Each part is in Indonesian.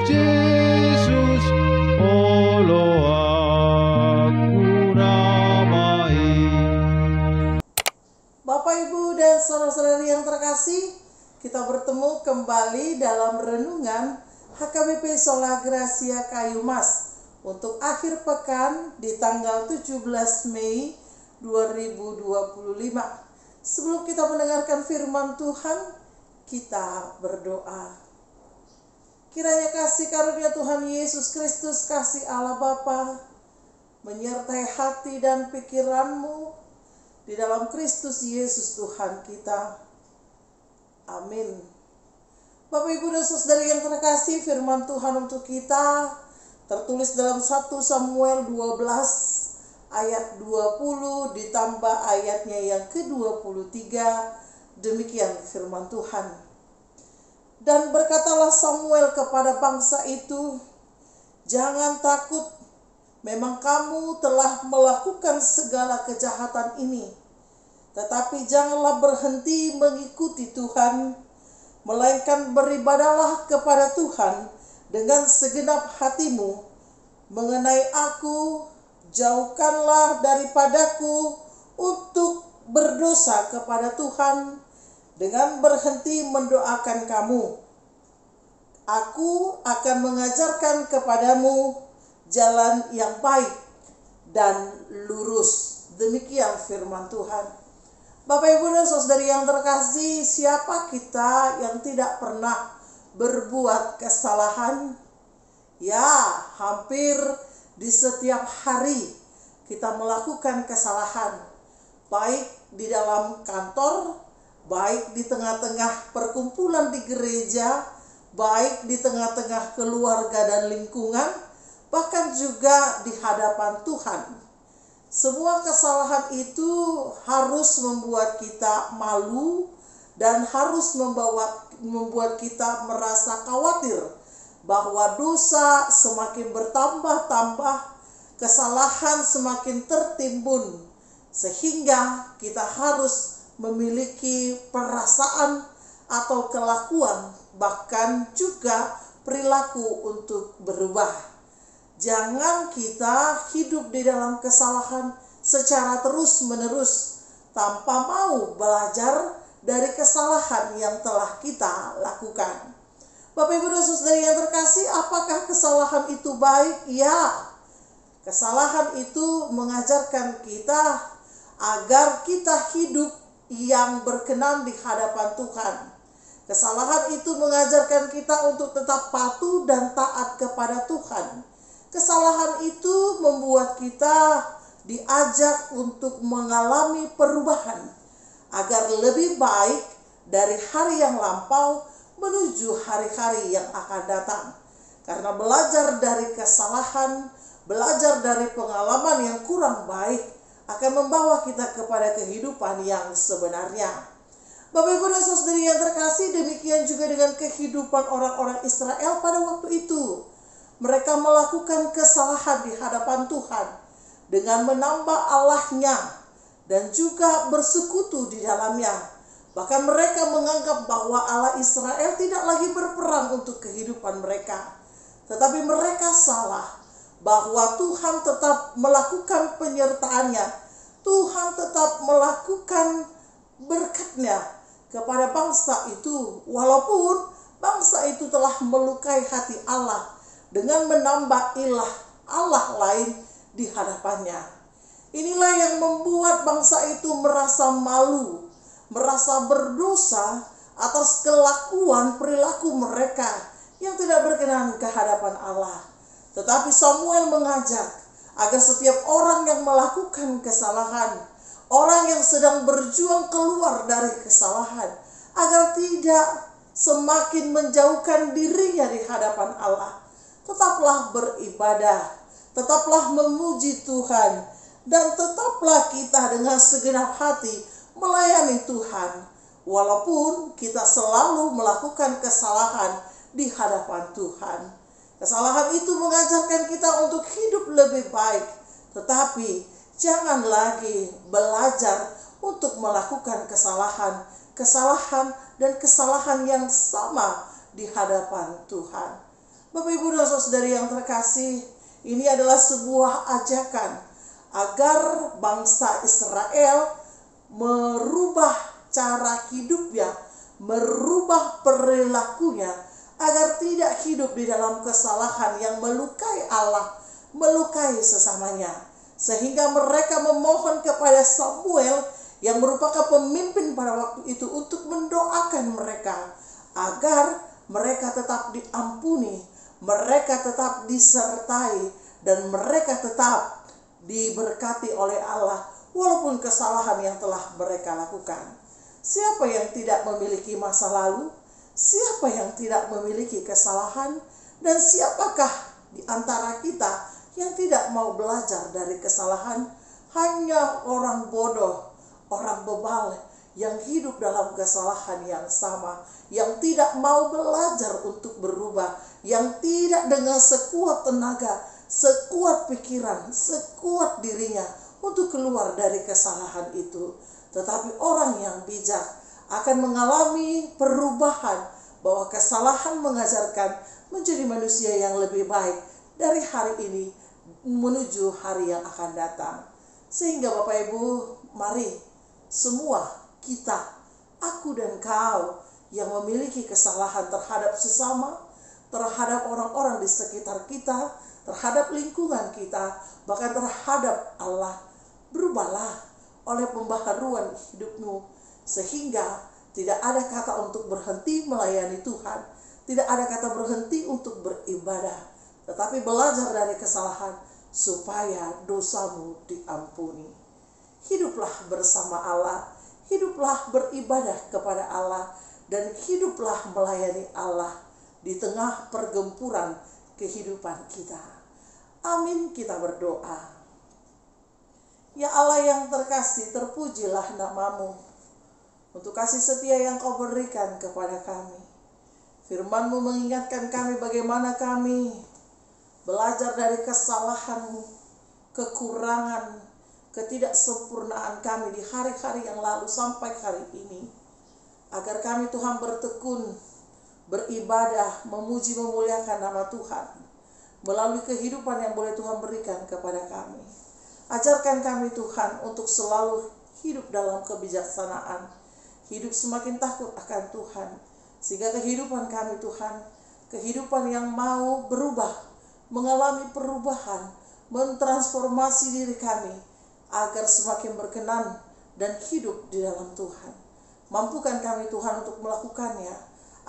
Yesus, olo aku namai. Bapak, Ibu, dan saudara-saudari yang terkasih, kita bertemu kembali dalam renungan HKBP Sola Gracia Kayu Mas untuk akhir pekan di tanggal 17 Mei 2025. Sebelum kita mendengarkan firman Tuhan, kita berdoa. Kiranya kasih karunia Tuhan Yesus Kristus, kasih Allah Bapa, menyertai hati dan pikiranmu di dalam Kristus Yesus Tuhan kita. Amin. Bapak, Ibu, dan saudari yang terkasih, firman Tuhan untuk kita tertulis dalam 1 Samuel 12 ayat 20 ditambah ayatnya yang ke-23. Demikian firman Tuhan. Dan berkatalah Samuel kepada bangsa itu, "Jangan takut, memang kamu telah melakukan segala kejahatan ini. Tetapi janganlah berhenti mengikuti Tuhan, melainkan beribadahlah kepada Tuhan dengan segenap hatimu. Mengenai aku, jauhkanlah daripadaku untuk berdosa kepada Tuhan dengan berhenti mendoakan kamu. Aku akan mengajarkan kepadamu jalan yang baik dan lurus." Demikian firman Tuhan. Bapak, Ibu, dan saudari yang terkasih, siapa kita yang tidak pernah berbuat kesalahan? Ya, hampir di setiap hari kita melakukan kesalahan, baik di dalam kantor, baik di tengah-tengah perkumpulan di gereja, baik di tengah-tengah keluarga dan lingkungan, bahkan juga di hadapan Tuhan. Semua kesalahan itu harus membuat kita malu dan harus membuat kita merasa khawatir bahwa dosa semakin bertambah-tambah, kesalahan semakin tertimbun, sehingga kita harus memiliki perasaan atau kelakuan, bahkan juga perilaku untuk berubah. Jangan kita hidup di dalam kesalahan secara terus-menerus tanpa mau belajar dari kesalahan yang telah kita lakukan. Bapak, Ibu, dan saudari yang terkasih, apakah kesalahan itu baik? Ya, kesalahan itu mengajarkan kita agar kita hidup yang berkenan di hadapan Tuhan. Kesalahan itu mengajarkan kita untuk tetap patuh dan taat kepada Tuhan. Kesalahan itu membuat kita diajak untuk mengalami perubahan agar lebih baik dari hari yang lampau menuju hari-hari yang akan datang. Karena belajar dari kesalahan, belajar dari pengalaman yang kurang baik akan membawa kita kepada kehidupan yang sebenarnya. Bapak, Ibu, dan saudari yang terkasih, demikian juga dengan kehidupan orang-orang Israel pada waktu itu. Mereka melakukan kesalahan di hadapan Tuhan dengan menambah Allahnya dan juga bersekutu di dalamnya. Bahkan mereka menganggap bahwa Allah Israel tidak lagi berperan untuk kehidupan mereka. Tetapi mereka salah, bahwa Tuhan tetap melakukan penyertaannya. Tuhan tetap melakukan berkat-Nya kepada bangsa itu, walaupun bangsa itu telah melukai hati Allah dengan menambah Allah lain di hadapannya. Inilah yang membuat bangsa itu merasa malu, merasa berdosa atas kelakuan perilaku mereka yang tidak berkenan ke hadapan Allah. Tetapi Samuel mengajak agar setiap orang yang melakukan kesalahan, orang yang sedang berjuang keluar dari kesalahan, agar tidak semakin menjauhkan dirinya di hadapan Allah. Tetaplah beribadah, tetaplah memuji Tuhan, dan tetaplah kita dengan segenap hati melayani Tuhan, walaupun kita selalu melakukan kesalahan di hadapan Tuhan. Kesalahan itu mengajarkan kita untuk hidup lebih baik, tetapi jangan lagi belajar untuk melakukan kesalahan dan kesalahan yang sama di hadapan Tuhan. Bapak, Ibu, dan Saudari yang terkasih, ini adalah sebuah ajakan agar bangsa Israel merubah cara hidupnya, merubah perilakunya, agar tidak hidup di dalam kesalahan yang melukai Allah, melukai sesamanya. Sehingga mereka memohon kepada Samuel yang merupakan pemimpin pada waktu itu untuk mendoakan mereka agar mereka tetap diampuni, mereka tetap disertai, dan mereka tetap diberkati oleh Allah walaupun kesalahan yang telah mereka lakukan. Siapa yang tidak memiliki masa lalu? Siapa yang tidak memiliki kesalahan? Dan siapakah di antara kita yang tidak mau belajar dari kesalahan? Hanya orang bodoh, orang bebal yang hidup dalam kesalahan yang sama, yang tidak mau belajar untuk berubah, yang tidak dengan sekuat tenaga, sekuat pikiran, sekuat dirinya untuk keluar dari kesalahan itu. Tetapi orang yang bijak akan mengalami perubahan, bahwa kesalahan mengajarkan menjadi manusia yang lebih baik dari hari ini menuju hari yang akan datang. Sehingga Bapak Ibu, mari semua kita, aku dan kau yang memiliki kesalahan terhadap sesama, terhadap orang-orang di sekitar kita, terhadap lingkungan kita, bahkan terhadap Allah, berubahlah oleh pembaharuan hidupmu, sehingga tidak ada kata untuk berhenti melayani Tuhan, tidak ada kata berhenti untuk beribadah, tetapi belajar dari kesalahan supaya dosamu diampuni. Hiduplah bersama Allah, hiduplah beribadah kepada Allah, dan hiduplah melayani Allah di tengah pergempuran kehidupan kita. Amin, kita berdoa. Ya Allah yang terkasih, terpujilah namamu untuk kasih setia yang kau berikan kepada kami. Firman-Mu mengingatkan kami bagaimana kami belajar dari kesalahan, kekurangan, ketidaksempurnaan kami di hari-hari yang lalu sampai hari ini. Agar kami Tuhan bertekun, beribadah, memuji, memuliakan nama Tuhan melalui kehidupan yang boleh Tuhan berikan kepada kami. Ajarkan kami Tuhan untuk selalu hidup dalam kebijaksanaan, hidup semakin takut akan Tuhan, sehingga kehidupan kami Tuhan, kehidupan yang mau berubah, mengalami perubahan, mentransformasi diri kami, agar semakin berkenan dan hidup di dalam Tuhan. Mampukan kami Tuhan untuk melakukannya,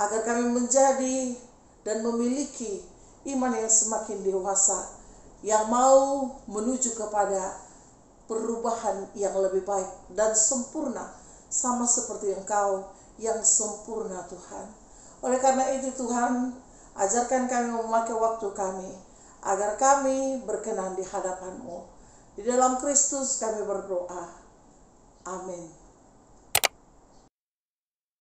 agar kami menjadi dan memiliki iman yang semakin dewasa, yang mau menuju kepada perubahan yang lebih baik dan sempurna, sama seperti Engkau yang sempurna Tuhan. Oleh karena itu Tuhan, ajarkan kami memakai waktu kami, agar kami berkenan di hadapan-Mu. Di dalam Kristus kami berdoa. Amin.